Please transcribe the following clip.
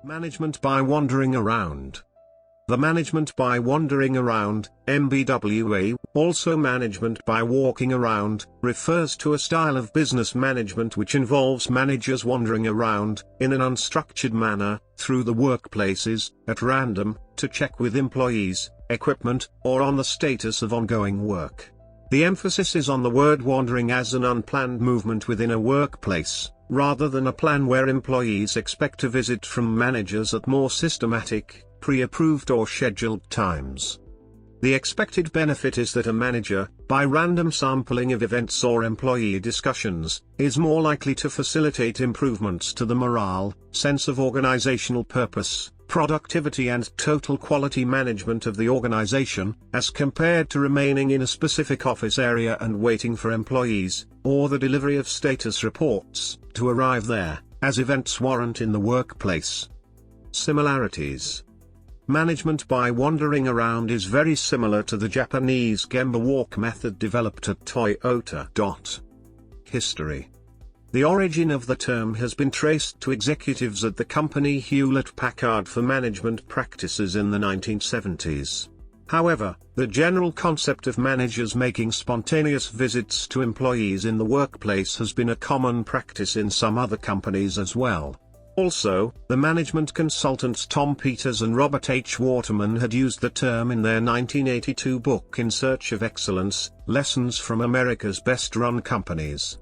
Management by wandering around. The management by wandering around, MBWA, also management by walking around, refers to a style of business management which involves managers wandering around, in an unstructured manner, through the workplaces, at random, to check with employees, equipment, or on the status of ongoing work. The emphasis is on the word wandering as an unplanned movement within a workplace, rather than a plan where employees expect a visit from managers at more systematic, pre-approved or scheduled times. The expected benefit is that a manager, by random sampling of events or employee discussions, is more likely to facilitate improvements to the morale, sense of organizational purpose, productivity and total quality management of the organization, as compared to remaining in a specific office area and waiting for employees, or the delivery of status reports, to arrive there, as events warrant in the workplace. Similarities. Management by wandering around is very similar to the Japanese Gemba walk method developed at Toyota. History. The origin of the term has been traced to executives at the company Hewlett-Packard for management practices in the 1970s. However, the general concept of managers making spontaneous visits to employees in the workplace has been a common practice in some other companies as well. Also, the management consultants Tom Peters and Robert H. Waterman had used the term in their 1982 book In Search of Excellence, Lessons from America's Best-Run Companies.